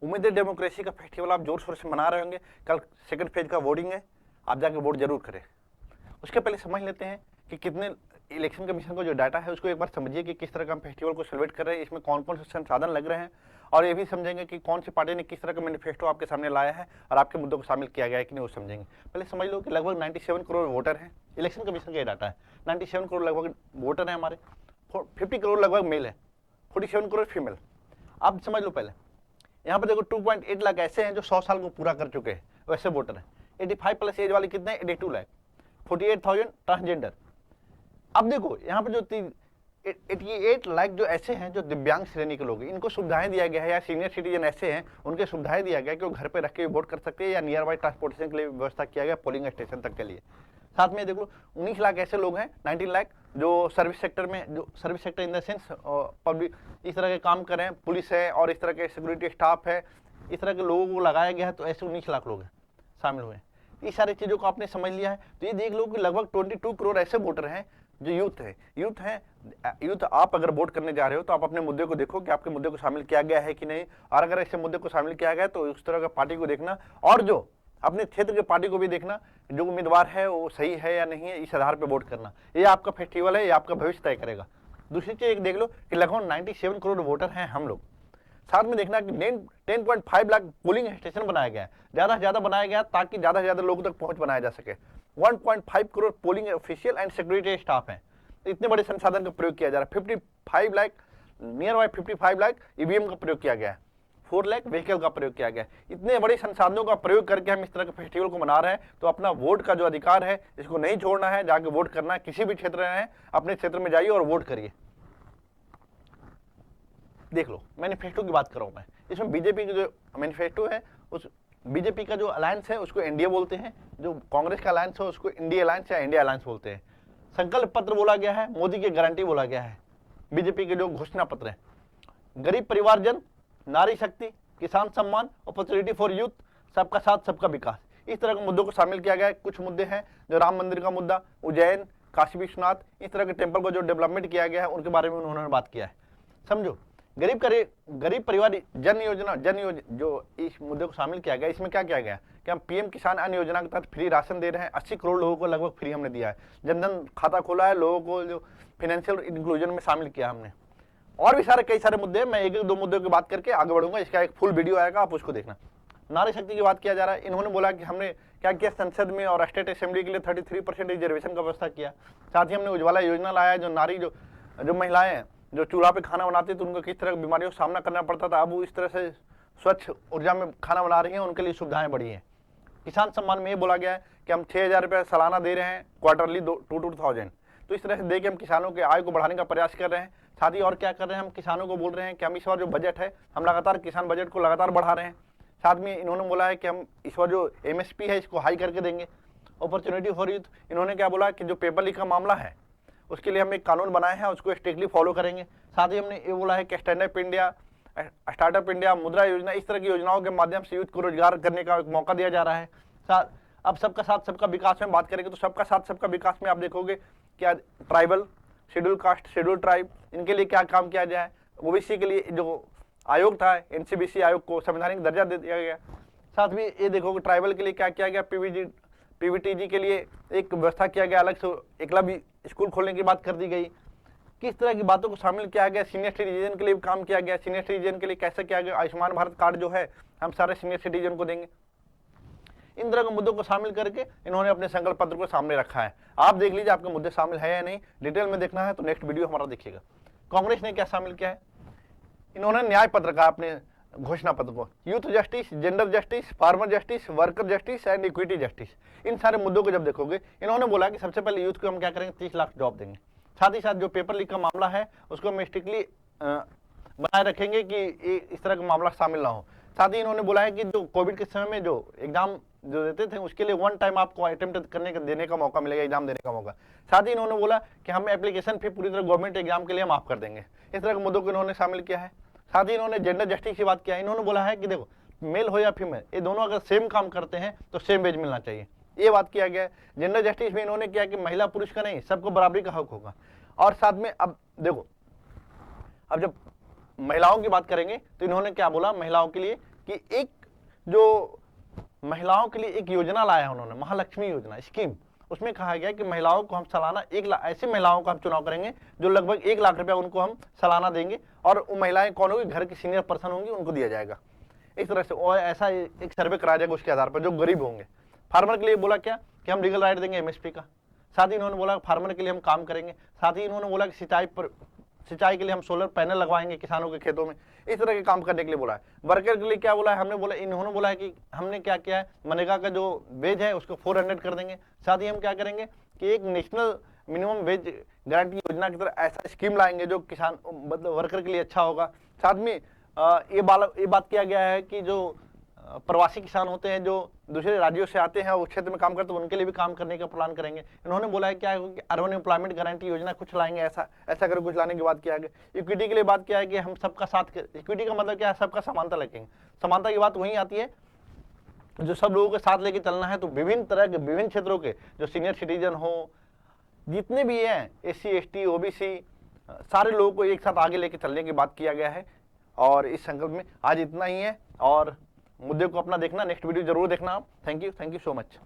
उम्मीद है डेमोक्रेसी का फेस्टिवल आप जोर शोर से मना रहे होंगे। कल सेकंड फेज का वोटिंग है, आप जाके वोट जरूर करें। उसके पहले समझ लेते हैं कि कितने इलेक्शन कमीशन का जो डाटा है उसको एक बार समझिए कि किस तरह का हम फेस्टिवल को सेलिब्रेट कर रहे हैं, इसमें कौन कौन से संसाधन लग रहे हैं, और ये भी समझेंगे कि कौन सी पार्टी ने किस तरह का मैनिफेस्टो आपके सामने लाया है और आपके मुद्दों को शामिल किया गया है कि नहीं वो समझेंगे। पहले समझ लो कि लगभग 97 करोड़ वोटर हैं, इलेक्शन कमीशन का ये डाटा है। 97 करोड़ लगभग वोटर हैं हमारे, 50 करोड़ लगभग मेल है, 47 करोड़ फीमेल। अब समझ लो पहले यहाँ पर देखो 2.8 लाख ऐसे हैं जो 100 साल को पूरा कर चुके हैं, वैसे वोटर हैं। 85 प्लस एज वाले कितने हैं? 82 लाख। 48,000 ट्रांसजेंडर। अब देखो यहाँ पर जो 88 लाख जो ऐसे हैं जो दिव्यांग श्रेणी के लोग हैं, इनको सुविधाएं दिया गया है, या सीनियर सिटीजन ऐसे हैं उनके सुविधाएं दिया गया है कि वो घर पे रख के वोट कर सकते हैं, या नियर बाई ट्रांसपोर्टेशन के लिए व्यवस्था किया गया पोलिंग स्टेशन तक के लिए। साथ में देखो 19 लाख ऐसे लोग हैं, 19 लाख जो सर्विस सेक्टर में, जो service sector in the sense public इस तरह के काम कर रहे हैं, पुलिस है और इस तरह के सिक्योरिटी स्टाफ है, इस तरह के लोगों को लगाया गया है, तो ऐसे 19 लाख लोग हैं शामिल हुए हैं। इस सारी चीज़ों को आपने समझ लिया है, तो ये देख लो कि लगभग 22 करोड़ ऐसे वोटर हैं जो यूथ है। यूथ आप अगर वोट करने जा रहे हो तो आप अपने मुद्दे को देखो कि आपके मुद्दे को शामिल किया गया है कि नहीं, और अगर ऐसे मुद्दे को शामिल किया गया है तो उस तरह का पार्टी को देखना, और जो अपने क्षेत्र के पार्टी को भी देखना, जो उम्मीदवार है वो सही है या नहीं है, इस आधार पर वोट करना। ये आपका फेस्टिवल है, ये आपका भविष्य तय करेगा। दूसरी चीज एक देख लो कि लगभग 97 करोड़ वोटर हैं हम लोग। साथ में देखना कि 10.5 लाख पोलिंग स्टेशन बनाया गया है, ज्यादा से ज्यादा बनाया गया ताकि ज्यादा से ज्यादा लोगों तक पहुंच बनाया जा सके। 1.5 crore polling official and security staff है। इतने बड़े संसाधन का प्रयोग किया जा रहा है। 55 lakh near by 55 lakh EVM का प्रयोग किया गया है। 4 लाख व्हीकल का प्रयोग किया गया है। इतने बड़े संसाधनों का प्रयोग करके हम इस तरह के फेस्टिवल को मना रहे हैं, तो अपना वोट का जो अधिकार है इसको नहीं छोड़ना है, जाके वोट करना है। किसी भी क्षेत्र में है अपने क्षेत्र में जाइए और वोट करिए। देख लो मैनिफेस्टो की बात कर रहा हूं मैं, इसमें बीजेपी का जो मैनिफेस्टो है, उस बीजेपी का जो अलायंस है उसको एनडीए बोलते हैं, जो कांग्रेस का अलायंस है उसको इंडिया अलायंस या इंडिया अलायंस बोलते हैं। संकल्प पत्र बोला गया है, मोदी की गारंटी बोला गया है। बीजेपी के जो घोषणा पत्र है, गरीब परिवार जन, नारी शक्ति, किसान सम्मान, अपॉर्चुनिटी फॉर यूथ, सबका साथ सबका विकास, इस तरह के मुद्दों को शामिल किया गया है। कुछ मुद्दे हैं जो राम मंदिर का मुद्दा, उज्जैन, काशी विश्वनाथ, इस तरह के टेम्पल को जो डेवलपमेंट किया गया है उनके बारे में उन्होंने बात किया है। समझो गरीब परिवार जन योजना जो इस मुद्दे को शामिल किया गया, इसमें क्या किया गया कि हम पीएम किसान अन्न योजना के तहत फ्री राशन दे रहे हैं। 80 करोड़ लोगों को लगभग फ्री हमने दिया है। जनधन खाता खोला है, लोगों को जो फाइनेंशियल इंक्लूजन में शामिल किया हमने। और भी कई सारे मुद्दे हैं, मैं एक दो मुद्दों की बात करके आगे बढ़ूंगा। इसका एक फुल वीडियो आएगा, आप उसको देखना। नारी शक्ति की बात किया जा रहा है। इन्होंने बोला कि हमने क्या किया, संसद में और स्टेट असेंबली के लिए 33% रिजर्वेशन का व्यवस्था किया। साथ ही हमने उज्ज्वला योजना लाया, जो नारी जो महिलाएं हैं जो चूल्हा पे खाना बनाती तो उनको किस तरह की बीमारियों का सामना करना पड़ता था, अब वो इस तरह से स्वच्छ ऊर्जा में खाना बना रही हैं, उनके लिए सुविधाएं बढ़ी हैं। किसान सम्मान में ये बोला गया है कि हम 6,000 रुपये सालाना दे रहे हैं, क्वार्टरली 2,000। तो इस तरह से दे के हम किसानों के आय को बढ़ाने का प्रयास कर रहे हैं। साथ ही और क्या कर रहे हैं, हम किसानों को बोल रहे हैं कि हम इस बार जो बजट है हम लगातार किसान बजट को लगातार बढ़ा रहे हैं। साथ में इन्होंने बोला है कि हम इस बार जो MSP है इसको हाई करके देंगे। अपॉर्चुनिटी फॉर यूथ, इन्होंने क्या बोला कि जो पेपर लीक का मामला है उसके लिए हम एक कानून बनाए हैं, उसको स्ट्रिक्टली फॉलो करेंगे। साथ ही हमने ये बोला है कि स्टैंडअप इंडिया, स्टार्टअप इंडिया, मुद्रा योजना, इस तरह की योजनाओं के माध्यम से यूथ को रोजगार करने का एक मौका दिया जा रहा है। अब सबका साथ सबका विकास में बात करेंगे तो सबका साथ सबका विकास में आप देखोगे क्या tribal, schedule caste, schedule tribe, इनके लिए क्या काम किया जाए। ओबीसी के लिए जो आयोग था, NCBC आयोग को संवैधानिक दर्जा दे दिया गया। साथ में ये देखोगे ट्राइबल के लिए क्या किया गया, PVTG के लिए एक व्यवस्था किया गया, अलग से एकलव्य स्कूल खोलने की बात कर दी गई। किस तरह की बातों को शामिल किया गया, सीनियर सिटीजन के लिए भी काम किया गया। सीनियर सिटीजन के लिए कैसे किया गया, आयुष्मान भारत कार्ड जो है हम सारे सीनियर सिटीजन को देंगे। इन तरह के मुद्दों को शामिल करके इन्होंने अपने संकल्प पत्र को सामने रखा है। आप देख लीजिए आपके मुद्दे शामिल है या नहीं। डिटेल में देखना है तो नेक्स्ट वीडियो हमारा देखिएगा। कांग्रेस ने क्या शामिल किया है, इन्होंने न्याय पत्र का अपने घोषणा पत्र को, youth justice, gender justice, farmer justice, worker justice and equity justice, इन सारे मुद्दों को जब देखोगे, इन्होंने बोला कि सबसे पहले यूथ को हम क्या करेंगे, 30 लाख जॉब देंगे। साथ ही साथ जो पेपर लीक का मामला है उसको हम स्ट्रिक्टली बनाए रखेंगे कि इस तरह का मामला शामिल ना हो। साथ ही इन्होंने बोला है कि जो कोविड के समय में जो एग्जाम जो देते थे उसके लिए 1 टाइम आपको अटेम्प्ट करने का देने का मौका मिलेगा, एग्जाम देने का मौका। साथ ही इन्होंने बोला कि हम एप्लीकेशन फी पूरी तरह गवर्नमेंट एग्जाम के लिए माफ कर देंगे। इस तरह के मुद्दों को इन्होंने शामिल किया है। साथ ही इन्होंने जेंडर जस्टिस की बात किया है। इन्होंने बोला है कि देखो मेल हो या फीमेल, ये दोनों अगर सेम काम करते हैं तो सेम वेज मिलना चाहिए, ये बात किया गया है। जेंडर जस्टिस में इन्होंने किया कि महिला पुरुष का नहीं, सबको बराबरी का हक होगा। और साथ में अब देखो, अब जब महिलाओं की बात करेंगे तो इन्होंने क्या बोला महिलाओं के लिए कि एक जो महिलाओं के लिए एक योजना लाया है उन्होंने, महालक्ष्मी योजना स्कीम, उसमें कहा गया कि महिलाओं को हम सालाना 1 लाख, ऐसी महिलाओं का हम चुनाव करेंगे जो लगभग 1 लाख रुपया उनको हम सालाना देंगे, और वो महिलाएं कौन होगी, घर की सीनियर पर्सन होंगी, उनको दिया जाएगा इस तरह से। और ऐसा एक सर्वे कराया जाएगा उसके आधार पर, जो गरीब होंगे। फार्मर के लिए बोला क्या कि हम लीगल राइट देंगे एमएसपी का। साथ ही इन्होंने बोला फार्मर के लिए हम काम करेंगे। साथ ही इन्होंने बोला कि सिंचाई के लिए हम सोलर पैनल लगवाएंगे किसानों के खेतों में। इस तरह के काम करने के लिए बोला है। वर्कर के लिए क्या बोला है, इन्होंने बोला है कि हमने क्या किया है, मनरेगा का जो वेज है उसको 400 कर देंगे। साथ ही हम क्या करेंगे कि एक नेशनल मिनिमम वेज गारंटी योजना की तरह ऐसा स्कीम लाएंगे जो किसान मतलब वर्कर के लिए अच्छा होगा। साथ में ये बात किया गया है कि जो प्रवासी किसान होते हैं जो दूसरे राज्यों से आते हैं और उस क्षेत्र में काम करते हैं, उनके लिए भी काम करने का प्लान करेंगे। इन्होंने बोला है क्या है कि अर्बन एम्प्लॉयमेंट गारंटी योजना कुछ लाएंगे, ऐसा कर कुछ लाने की बात किया गया। इक्विटी के लिए बात किया है कि हम सबका साथ, इक्विटी का मतलब क्या है, सबका समानता रखेंगे। समानता की बात वहीं आती है जो सब लोगों के साथ लेके चलना है। तो विभिन्न तरह के विभिन्न क्षेत्रों के जो सीनियर सिटीजन हो, जितने भी हैं, SC ST OBC, सारे लोगों को एक साथ आगे लेके चलने की बात किया गया है। और इस संकल्प में आज इतना ही है, और मुद्दे को अपना देखना, नेक्स्ट वीडियो जरूर देखना आप। Thank you so much.